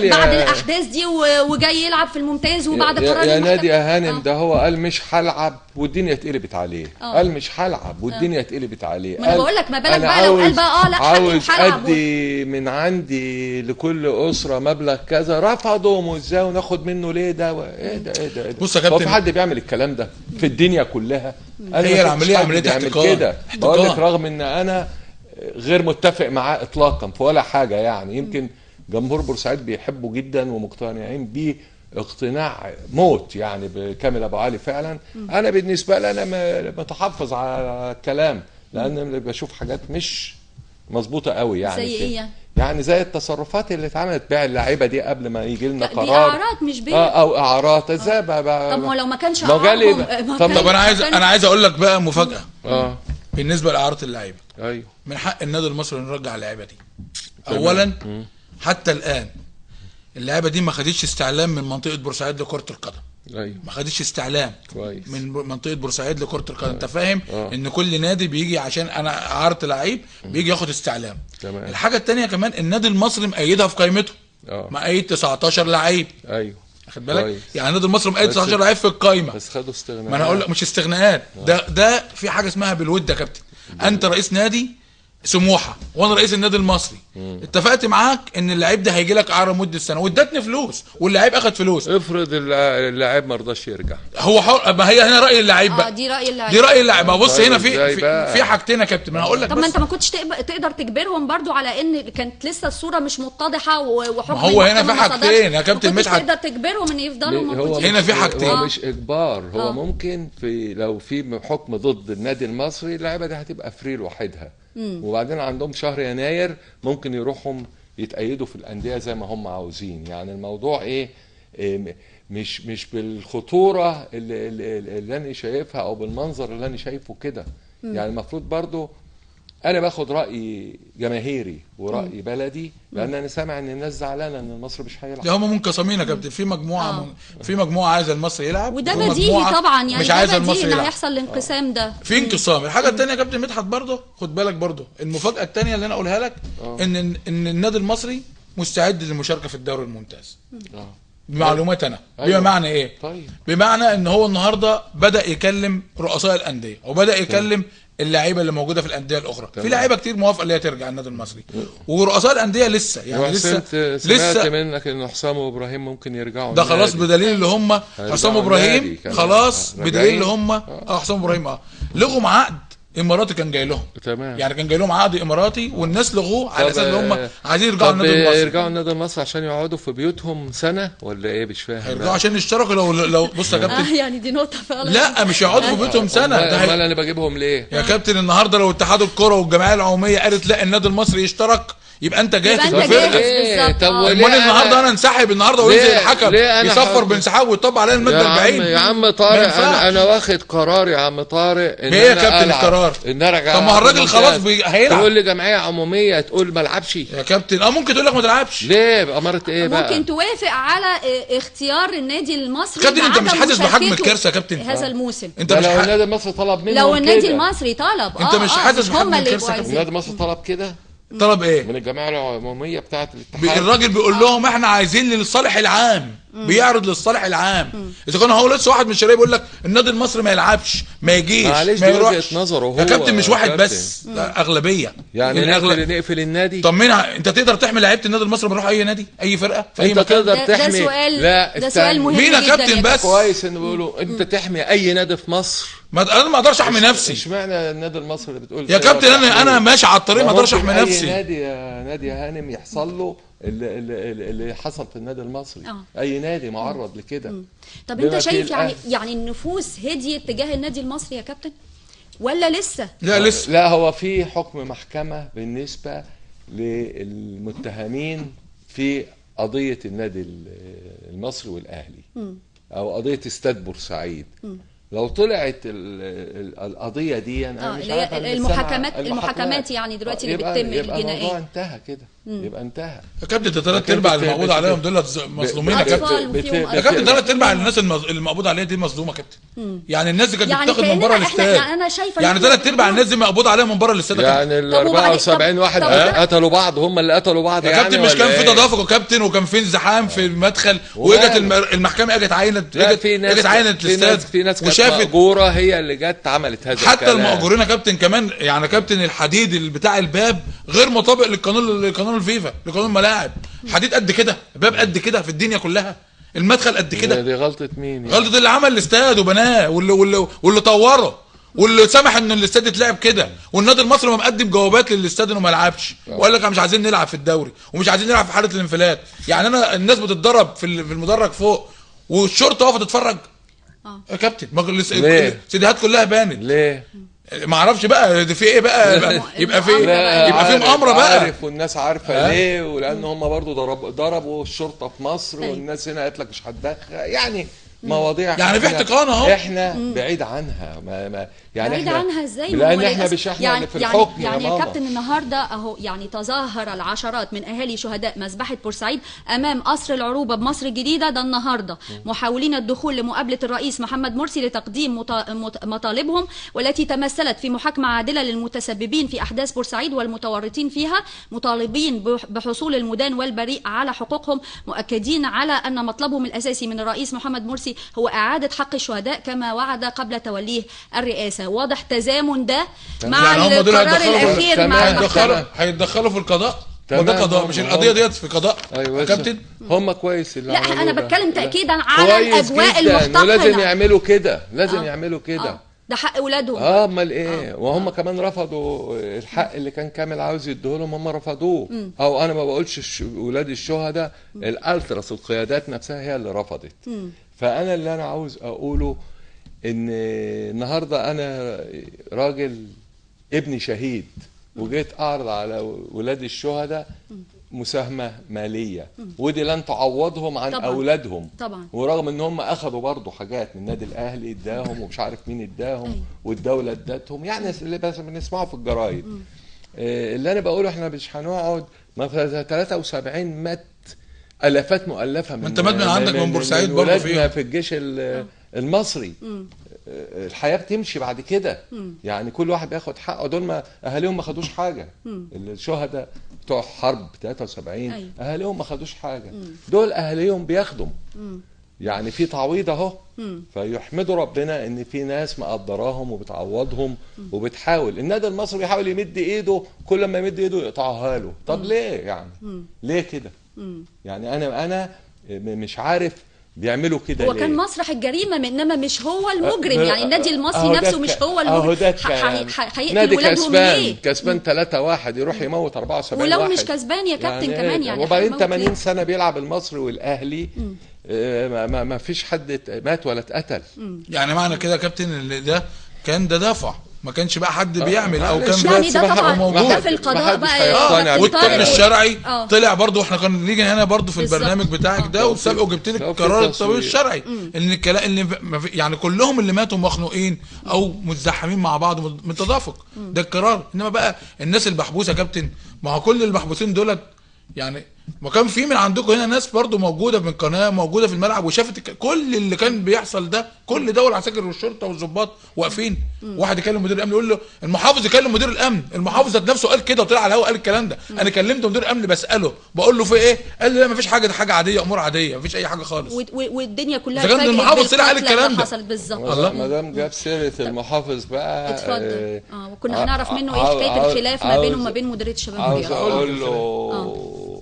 بعد الاحداث دي وجاي يلعب في الممتاز وبعد قرار يا نادي يا هانم ده هو قال مش هلعب والدنيا اتقلبت عليه. قال مش هلعب والدنيا اتقلبت عليه. ما انا بقول لك ما بالك بقى لو قال بقى لا عاوز ادي من عندي لكل اسره مبلغ كذا، رفضوا ازاي وناخد منه ليه ده؟ ايه ده؟ بص يا كابتن، هو في حد بيعمل الكلام ده في الدنيا كلها؟ هي العمليه عمليه احتكار. بقول لك رغم ان انا غير متفق معاه اطلاقا في ولا حاجه، يعني يمكن جمهور بورسعيد بيحبوا جدا ومقتنعين بيه اقتناع موت يعني بكامل ابو علي فعلا. انا بالنسبه لي انا متحفظ على الكلام، لان بشوف حاجات مش مظبوطه قوي يعني. زي ايه يعني زي التصرفات اللي اتعملت بيع اللعيبه دي قبل ما يجي لنا قرار. دي اعارات مش بيع. او اعارات ازاي بقى؟ طب لو ما كانش طب انا عايز اقول لك بقى مفاجاه. بالنسبه لاعاره اللعيبه، ايوه من حق النادي المصري نرجع اللعيبه دي. اولا حتى الان اللعيبه دي ما خدتش استعلام من منطقه بورسعيد لكره القدم. ايوه ما خدتش استعلام كويس من منطقه بورسعيد لكره القدم. انت فاهم ان كل نادي بيجي عشان انا عرض لعيب بيجي ياخد استعلام. تمام. الحاجه الثانيه كمان النادي المصري مأيدها في قائمته، مأيد 19 لعيب. ايوه واخد بالك؟ يعني النادي المصري مأيد 19 لعيب في القائمه، بس خدوا استغناءات. ما انا اقول لك مش استغناءات، ده في حاجه اسمها بالود يا كابتن. انت رئيس نادي سموحه وانا رئيس النادي المصري، اتفقت معاك ان اللعيب ده هيجي لك اعاره مده سنه وادتني فلوس واللعيب اخد فلوس. افرض اللاعب ما رضاش يرجع، هو حر. ما هي هنا راي اللعيب بقى. دي راي اللعيب، دي راي اللعيب. ما بص طيب هنا في حاجتين يا كابتن، ما انا هقول لك. طب ما انت ما كنتش تقدر تجبرهم برضو على ان كانت لسه الصوره مش متضحه وحكم. ما هو هنا في حاجتين يا كابتن مدحت، تقدر تجبرهم ان يفضلوا موجودين. هنا في حاجتين، هو مش اجبار، هو ممكن لو في حكم ضد النادي المصري اللعيبه دي هتبقى فري لوحدها. وبعدين عندهم شهر يناير ممكن يروحوا يتأيدوا في الأندية زي ما هم عاوزين. يعني الموضوع ايه مش بالخطورة اللي انا شايفها او بالمنظر اللي انا شايفه كده. يعني المفروض برضو انا باخد رأي جماهيري ورأي بلدي، لان انا سامع ان الناس زعلانه ان المصري مش هيلعب. ده هم منقسمين يا كابتن، في مجموعه عايزه المصري يلعب، وده بديهي طبعا. يعني مش عايزه المصري يلعب، يلعب. هيحصل الانقسام ده. في انقسام. الحاجه الثانيه يا كابتن مدحت برضه خد بالك برضه، المفاجاه الثانيه اللي انا اقولها لك ان النادي المصري مستعد للمشاركه في الدوري الممتاز. بمعلومات انا. بمعنى ايه؟ طيب. بمعنى ان هو النهارده بدا يكلم رؤساء الانديه وبدا يكلم اللعيبه اللي موجوده في الانديه الاخرى. في لعيبه كتير موافقه اللي هي ترجع النادي المصري، ورؤساء الانديه لسه يعني سمعت منك ان حسام وابراهيم ممكن يرجعوا. ده خلاص بدليل اللي هم حسام وابراهيم خلاص، بدليل اللي هم حسام وابراهيم لغوا عقد اماراتي كان جاي لهم. تمام. يعني كان جاي لهم عقد اماراتي والناس لغوه على اساس ان هم عايزين يرجعوا النادي المصري. يرجعوا النادي المصري عشان يقعدوا في بيوتهم سنه ولا ايه؟ مش فاهم. يرجعوا عشان يشتركوا. لو بص يا كابتن يعني دي نقطه فعلا. لا مش يقعدوا في بيوتهم سنه. ده امال انا بجيبهم ليه يا كابتن؟ النهارده لو اتحاد الكره والجمعيه العموميه قالت لا النادي المصري يشترك يبقى انت جاهز بالظبط. طب امال النهارده انا انسحب النهارده وينزل الحكم يصفر بانسحاب ويطبق علينا الماده 40. يا عم طارق انا واخد قرار يا عم طارق ان ايه يا كابتن القرار؟ ان ارجع. طب ما هو الراجل خلاص هيلعب. تقول لي جمعيه عموميه تقول ما العبش يا كابتن؟ ممكن تقول لك ما تلعبش. ليه؟ باماره ايه بقى؟ ممكن توافق على اختيار النادي المصري. كابتن انت مش حاسس بحجم الكارثه يا كابتن هذا الموسم؟ انت مش لو النادي المصري طلب منهم لو النادي المصري طلب انت مش حاسس بحجم الكارثه؟ النادي المصري طلب كده. طلب ايه؟ من الجمعيه العموميه بتاعه الاتحاد. الراجل بيقول لهم احنا عايزين للصالح العام. بيعرض للصالح العام. اذا كان هو لسه واحد من الشباب بيقول لك النادي المصري ما يلعبش، ما يجيش، ما يروحش. نظره هو يا كابتن مش واحد بس، اغلبيه. يعني نقفل النادي. طب مين انت تقدر تحمي لعيبه النادي المصري ما يروح اي نادي اي فرقه في اي مكان؟ تقدر تحمي. ده سؤال مهم مين يا كابتن؟ بس كويس ان بيقولوا انت تحمي اي نادي في مصر. انا ما اقدرش احمي نفسي. اشمعنى النادي المصري اللي بتقول يا كابتن؟ انا ماشي على الطريق ما اقدرش احمي نفسي. نادي يا هانم يحصل له اللي حصل في النادي المصري. اي نادي معرض لكده. طب انت شايف يعني النفوس هديت تجاه النادي المصري يا كابتن ولا لسه؟ لا لسه. لا هو في حكم محكمة بالنسبة للمتهمين في قضية النادي المصري والأهلي أو قضية استاد بورسعيد. لو طلعت القضية دي أنا مش عارف المحاكمات يعني دلوقتي اللي بتتم الجنائية. يبقى الموضوع انتهى كده. يبقى انتهى يا كابتن. ده 3 ارباع اللي مقبوض عليهم دول مظلومين يا كابتن. يا كابتن 3 ارباع الناس اللي مقبوض عليها دي مظلومه يا كابتن. يعني الناس دي كانت بتاخد من بره الاستاد. انا شايفه يعني 3 ارباع الناس دي مقبوض عليهم من بره الاستاد. يعني ال 74 واحد قتلوا بعض، هم اللي قتلوا بعض يا كابتن. مش كان في تدافق يا كابتن وكان في انزحام في المدخل واجت المحكمه اجت عينت الاستاد. في ناس كانت مأجورة هي اللي جت عملت هذا الكلام. حتى المأجورين يا كابتن كمان. يعني كابتن الحديد بتاع الباب غير مطابق لقانون الفيفا لقانون الملاعب. حديد قد كده، باب قد كده في الدنيا كلها، المدخل قد كده. دي غلطة مين يعني؟ غلطة اللي عمل الاستاد وبناه واللي طوره واللي سمح ان الاستاد يتلعب كده. والنادي المصري ما مقدم جوابات للاستاد انه ما يلعبش وقال لك مش عايزين نلعب في الدوري ومش عايزين نلعب في حالة الانفلات. يعني الناس بتتضرب في المدرج فوق والشرطة واقفة تتفرج. يا كابتن السيديهات كلها بانت. ليه؟ ما اعرفش بقى في ايه بقى. يبقى في مؤامره بقى. عارف والناس عارفه ليه. ولان هم برضو ضربوا الشرطه في مصر والناس هنا قالت لك مش هتدخل. يعني مواضيع يعني في احتقان اهو، احنا بعيد عنها. ما يعني بعيد عنها ازاي؟ لان احنا مش احنا يعني اللي في الحكم يعني يا يا كابتن النهارده اهو يعني تظاهر العشرات من اهالي شهداء مذبحه بورسعيد امام قصر العروبه بمصر الجديده ده النهارده، محاولين الدخول لمقابله الرئيس محمد مرسي لتقديم مطالبهم، والتي تمثلت في محاكمه عادله للمتسببين في احداث بورسعيد والمتورطين فيها، مطالبين بحصول المدان والبريء على حقوقهم، مؤكدين على ان مطلبهم الاساسي من الرئيس محمد مرسي هو اعاده حق الشهداء كما وعد قبل توليه الرئاسه. واضح تزامن ده مع يعني القرار الاخير مع المحكمه. هيتدخلوا في القضاء، وده قضاء مش القضيه ديت في قضاء. أيوة يا كابتن هم كويس اللي لا عملوه انا ده. بتكلم تاكيدا على الاجواء المحتقنه، ولازم يعملوا كده، لازم يعملوا كده. ده حق اولادهم. امال ايه؟ وهم كمان رفضوا الحق اللي كان كامل عاوز يديهولهم، هم رفضوه. او انا ما بقولش ولاد الشهداء، الالتراس القيادات نفسها هي اللي رفضت. فانا اللي انا عاوز اقوله ان النهارده انا راجل ابني شهيد، وجيت اعرض على ولاد الشهداء مساهمه ماليه، ودي لن تعوضهم عن طبعًا. اولادهم طبعا، ورغم ان هم اخذوا برضه حاجات من النادي الاهلي اداهم ومش عارف مين اداهم والدوله ادتهم، يعني اللي بس بنسمعه في الجرايد. اللي انا بقوله احنا مش هنقعد، ما في 73 مات الافات مؤلفه من انت مات من عندك من بورسعيد برضه في الجيش المصري. الحياه بتمشي بعد كده، يعني كل واحد بياخد حقه. دول ما اهاليهم ما خدوش حاجه، الشهداء بتوع حرب 73 اهاليهم ما خدوش حاجه، دول اهاليهم بياخدوا، يعني في تعويض اهو. فيحمدوا ربنا ان في ناس مقدراهم وبتعوضهم وبتحاول. النادي المصري بيحاول يمد ايده، كل ما يمد ايده يقطعها له. طب ليه يعني؟ ليه كده؟ يعني انا مش عارف بيعملوا كده هو ليه؟ كان مسرح الجريمه، انما مش هو المجرم. يعني النادي المصري نفسه مش هو المجرم. نادي كسبان 3-1 يروح يموت 74 ولو واحد. مش كسبان يا كابتن يعني كمان يعني وبعدين 80 سنه بيلعب المصري والاهلي، ما فيش حد مات ولا اتقتل. يعني معنى كده يا كابتن اللي ده كان ده دفع، ما كانش بقى حد بيعمل او كان يعني ده طبعا موجود. ده في القضاء بقى. والطب الشرعي طلع برضه، واحنا كنا نيجي هنا برضه في البرنامج بتاعك ده وسابقه وجبت لك قرار الطبيب الشرعي ان الكلام اللي يعني كلهم اللي ماتوا مخنوقين او متزحمين مع بعض من تدافق، ده القرار. انما بقى الناس المحبوسه يا كابتن، ما هو كل المحبوسين دولت يعني ما كان في من عندكم هنا ناس برضو موجوده في القناه، موجوده في الملعب وشافت كل اللي كان بيحصل ده، كل ده والعساكر والشرطه والظباط واقفين. واحد يكلم مدير الامن يقول له، المحافظ يكلم مدير الامن، المحافظ ذات نفسه قال كده وطلع على الهواء قال الكلام ده. انا كلمت مدير الامن بساله بقول له في ايه؟ قال لي لا مفيش حاجه، ده حاجه عاديه، امور عاديه، مفيش اي حاجه خالص. والدنيا كلها اتفاجئت المحافظ طلع قال الكلام ده. حصلت بالظبط. الله، ما دام جاب سيره المحافظ بقى اتفضل. وكنا هنعرف منه ايه حكايه الخلاف ما بينه وما بين مديريه الشباب. عاوز اقول له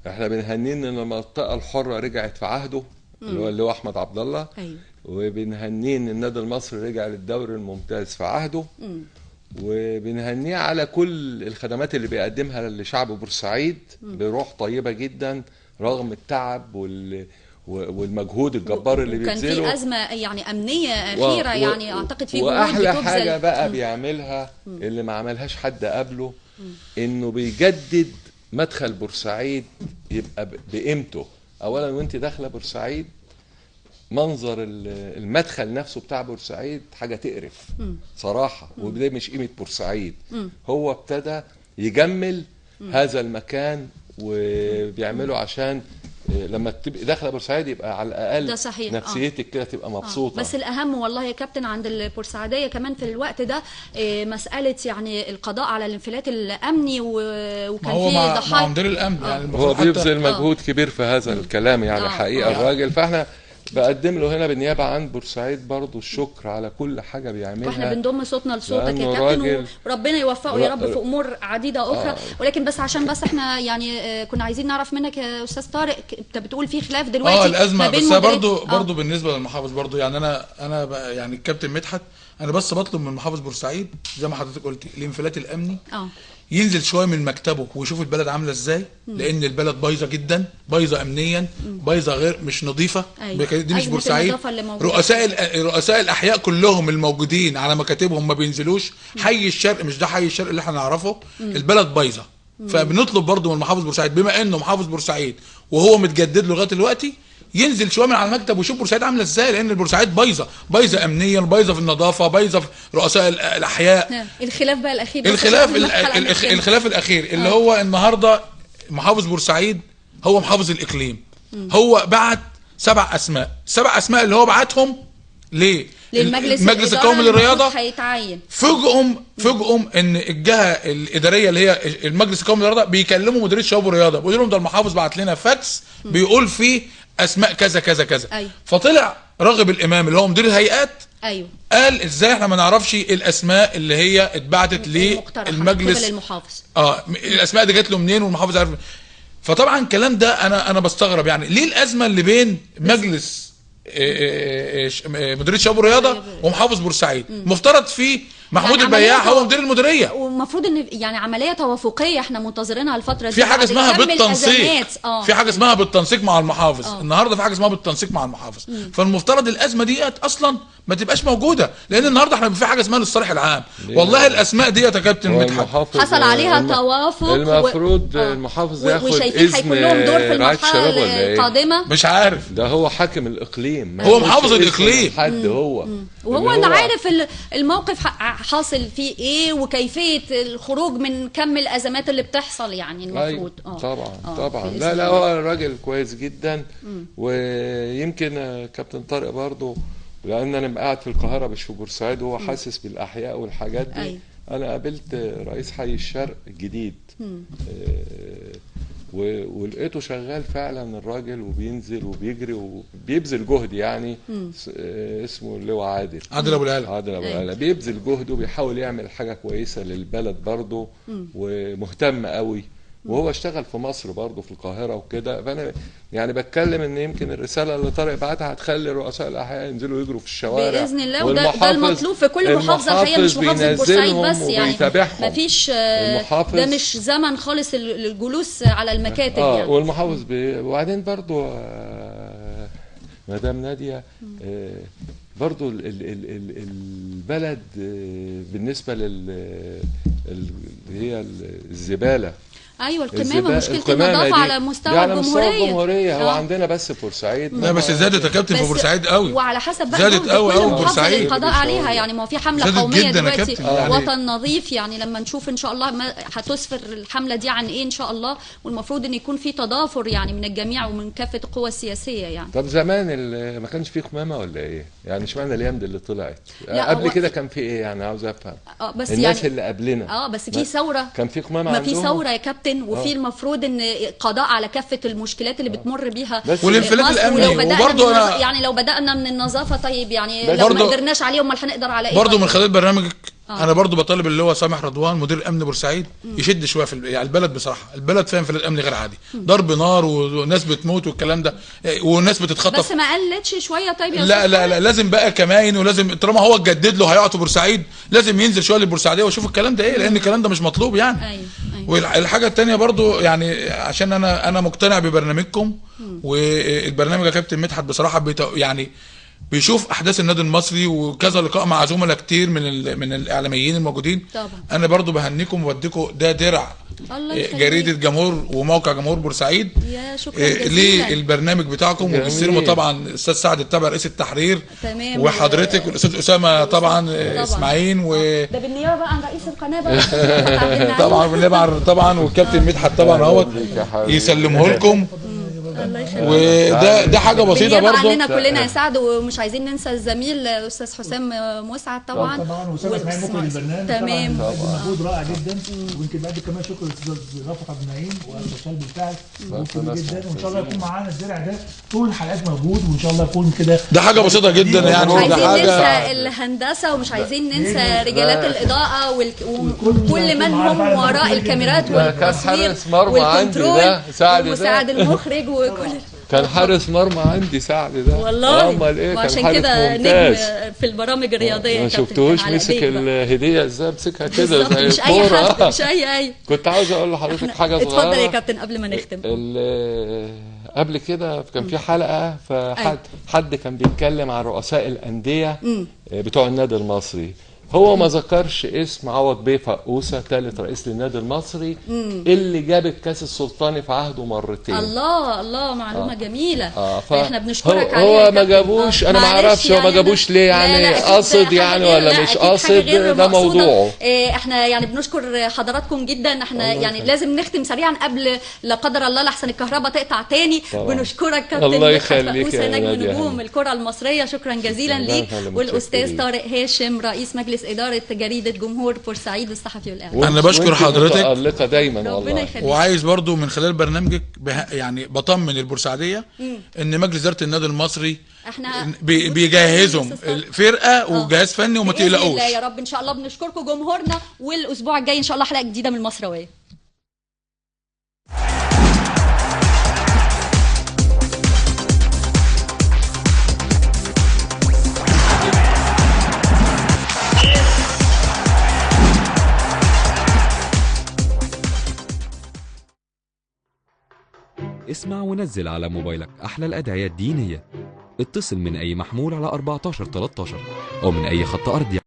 احنا بنهنين ان المنطقه الحره رجعت في عهده اللي هو احمد عبد الله. وبنهنين النادي المصري رجع للدوري الممتاز في عهده. وبنهنيه على كل الخدمات اللي بيقدمها لشعب بورسعيد بروح طيبه جدا رغم التعب والمجهود الجبار اللي بيبذله. كان في ازمه يعني امنيه اخيره يعني اعتقد في جهود واحلى حاجه بقى بيعملها اللي ما عملهاش حد قبله، انه بيجدد مدخل بورسعيد يبقى بقيمته. اولا وانت داخله بورسعيد منظر المدخل نفسه بتاع بورسعيد حاجه تقرف صراحه، وده مش قيمه بورسعيد. هو ابتدى يجمل هذا المكان وبيعمله عشان لما تبقى داخله بورسعيد يبقى على الاقل ده صحيح. نفسيتك كده تبقى مبسوطه. بس الاهم والله يا كابتن عند البورسعيديه كمان في الوقت ده مساله يعني القضاء على الانفلات الامني، وكان في ضحايا. مدير الامن يعني هو بيبذل مجهود كبير في هذا الكلام يعني حقيقه الراجل. فاحنا بقدم له هنا بالنيابه عن بورسعيد برضو الشكر على كل حاجه بيعملها، واحنا بنضم صوتنا لصوتك يا كابتن، وربنا يوفقه يا رب في امور عديده اخرى. ولكن بس عشان بس احنا يعني كنا عايزين نعرف منك يا استاذ طارق، انت بتقول في خلاف دلوقتي الازمه بس برضو بالنسبه للمحافظ برضو يعني انا يعني الكابتن مدحت انا بس بطلب من محافظ بورسعيد زي ما حضرتك قلتي الانفلات الامني ينزل شويه من مكتبه ويشوف البلد عامله ازاي، لان البلد بايظه جدا، بايظه امنيا، بايظه غير مش نظيفه. دي مش بورسعيد. رؤساء الاحياء كلهم الموجودين على مكاتبهم ما بينزلوش. حي الشرق مش ده حي الشرق اللي احنا نعرفه. البلد بايظه. فبنطلب برضو من محافظ بورسعيد بما انه محافظ بورسعيد وهو متجدد له لغايه دلوقتي ينزل شويه من على المكتب ويشوف بورسعيد عامله ازاي، لان بورسعيد بايظه امنيا، بايظه في النظافه، بايظه في رؤساء الاحياء. الخلاف بقى الاخير، الخلاف الاخير اللي هو النهارده محافظ بورسعيد هو محافظ الاقليم. هو بعت 7 اسماء، 7 اسماء اللي هو بعتهم ليه؟ للمجلس القومي للرياضه. هيتعين. فوجئهم ان الجهه الاداريه اللي هي المجلس القومي للرياضه بيكلموا مديريه الشباب والرياضه، بيقولوا لهم ده المحافظ بعت لنا فاكس بيقول فيه اسماء كذا كذا كذا. أيوة. فطلع راغب الامام اللي هو مدير الهيئات، ايوه، قال ازاي احنا ما نعرفش الاسماء اللي هي اتبعتت للمجلس المحافظ. الاسماء دي جت له منين والمحافظ عارف. فطبعا الكلام ده انا بستغرب، يعني ليه الازمه اللي بين مجلس مديريه الشباب والرياضه ومحافظ بورسعيد؟ مفترض فيه محمود يعني البياع هو مدير المديريه، ومفروض ان يعني عمليه توافقيه احنا منتظرينها الفتره دي. في حاجه اسمها بالتنسيق، في حاجه اسمها بالتنسيق مع المحافظ. النهارده في حاجه اسمها بالتنسيق مع المحافظ. فالمفترض الازمه ديت اصلا ما تبقاش موجوده، لان النهارده احنا في حاجه اسمها للصالح العام. والله الاسماء ديت يا كابتن مدحت حصل عليها توافق. المفروض المحافظ ياخد وشايفين هيكون لهم دور في المرحله القادمه. مش عارف، ده هو حاكم الاقليم، هو محافظ الاقليم حد هو وهو اللي عارف الموقف حاصل فيه ايه وكيفيه الخروج من كم الازمات اللي بتحصل، يعني المفروض. طبعا لا هو راجل كويس جدا. ويمكن كابتن طارق برضو، لان انا قاعد في القاهره مش في بورسعيد، وهو حاسس بالاحياء والحاجات دي. أيوة. انا قابلت رئيس حي الشرق الجديد ولقيته شغال فعلا الراجل، وبينزل وبيجري وبيبذل جهد يعني. اسمه اللواء عادل ابو العلا بيبذل جهد وبيحاول يعمل حاجه كويسه للبلد برضه، ومهتم قوي. وهو اشتغل في مصر برضه في القاهره وكده. فانا يعني بتكلم ان يمكن الرساله اللي طارق بعتها هتخلي رؤساء الاحياء ينزلوا يجروا في الشوارع باذن الله. وده المطلوب في كل محافظه الحقيقه، مش محافظه بورسعيد بس يعني. مفيش ده مش زمن خالص الجلوس على المكاتب يعني. والمحافظ وبعدين برضه مدام ناديه، برضو البلد بالنسبه هي الزباله. ايوه، القمامه مشكله النظافه على مستوى الجمهوريه. هو عندنا بس في بورسعيد. لا بس زادت يا كابتن في بورسعيد قوي، وعلى حسب بقى زادت قوي بورسعيد القضاء عليها يعني. ما هو في حمله قوميه دلوقتي وطن نظيف يعني. لما نشوف ان شاء الله هتسفر الحمله دي عن ايه ان شاء الله، والمفروض ان يكون في تضافر يعني من الجميع ومن كافه القوى السياسيه يعني. طب زمان ما كانش في قمامه ولا ايه؟ يعني اشمعنى الايام دي اللي طلعت؟ قبل كده كان في ايه يعني؟ عاوز افهم. بس الناس يعني اللي قبلنا بس في ثوره، كان في قمامه ما عندهم؟ في ثوره يا كابتن، وفي المفروض ان قضاء على كافه المشكلات اللي بتمر بيها والانفلات الامني. وبرضه يعني لو بدانا من النظافه، طيب يعني لو ما قدرناش عليه امال هنقدر على ايه؟ برضه من خلال برنامجك انا برضه بطالب اللي هو سامح رضوان مدير امن بورسعيد يشد شويه في يعني البلد. بصراحه البلد فيها انفلات امني غير عادي، ضرب نار وناس بتموت والكلام ده، وناس بتتخطف. بس ما قلتش شويه طيب يا لا لازم بقى كمان، ولازم طالما هو اتجدد له هيقعد في بورسعيد لازم ينزل شويه للبورسعيديه ويشوف الكلام ده ايه، لان الكلام ده مش مطلوب يعني. أيوة. والحاجه الثانيه برضه يعني عشان انا مقتنع ببرنامجكم، والبرنامج يا كابتن مدحت بصراحه يعني بيشوف احداث النادي المصري، وكذا لقاء مع زملاء كتير من الاعلاميين الموجودين طبعا. انا برضو بهنيكم ووديكم ده درع جريده جمهور وموقع جمهور بورسعيد للبرنامج بتاعكم، وبيستلموا طبعا الاستاذ سعد التبع رئيس التحرير تمام، واحضرتك والاستاذ اسامه طبعا اسماعيل ده بالنيابه بقى عن رئيس القناه بقى طبعا بالنيابه طبعا، والكابتن مدحت طبعا اهوت يسلمه لكم. وده حاجه بسيطه برضه علينا كلنا يا سعد. ومش عايزين ننسى الزميل الاستاذ حسام مسعد طبعا واسامه اسماعيل مخرج البرنامج. تمام، مجهود رائع جدا. ويمكن بعد كمان شكر للاستاذ رفعت عبد النعيم والمستشار بالفعل مجهود جدا. وان شاء الله يكون معانا الزرع ده طول الحلقات موجود، وان شاء الله يكون كده. ده حاجه بسيطه جدا يعني. مش عايزين ننسى الهندسه، ومش عايزين ننسى رجالات الاضاءه وكل من هم وراء الكاميرات والتصوير والكنترول ومساعد المخرج وكل. كان حارس مرمى عندي سعد ده والله. امال ايه؟ وعشان كده نجم في البرامج الرياضيه. ما شفتوش مسك الهديه ازاي؟ مسكها كده زي مش اي حد، مش اي كنت عاوز اقول لحضرتك حاجه صغيره. اتفضل يا كابتن قبل ما نختم. قبل كده كان في حلقه فحد كان بيتكلم عن رؤساء الانديه بتوع النادي المصري، هو ما ذكرش اسم عوض بيه فقوسه ثالث رئيس للنادي المصري اللي جاب الكاس السلطاني في عهده مرتين. الله معلومه جميله. احنا هو بنشكرك عليها. ما جابوش، انا ما اعرفش هو ما جابوش ليه، يعني قاصد يعني ولا مش قاصد، ده موضوعه. احنا يعني بنشكر حضراتكم جدا. احنا يعني لازم نختم سريعا قبل لا قدر الله لحسن الكهرباء تقطع تاني. بنشكرك كابتن مدحت فقوسه نجم نجوم الكره المصريه، شكرا جزيلا ليك. والاستاذ طارق هاشم رئيس مجلس اداره جريده جمهور بورسعيد الصحفي والاعلام. انا بشكر حضرتك متألقة دايما والله. وعايز برضو من خلال برنامجك يعني بطمن البورسعيديه ان مجلس اداره النادي المصري احنا بيجهزهم الفرقه وجهاز فني وما تقلقوش. يا رب ان شاء الله. بنشكركم جمهورنا، والاسبوع الجاي ان شاء الله حلقه جديده من المصراويه. اسمع ونزل على موبايلك أحلى الأدعية الدينية. اتصل من أي محمول على 14 13 أو من أي خط أرضي.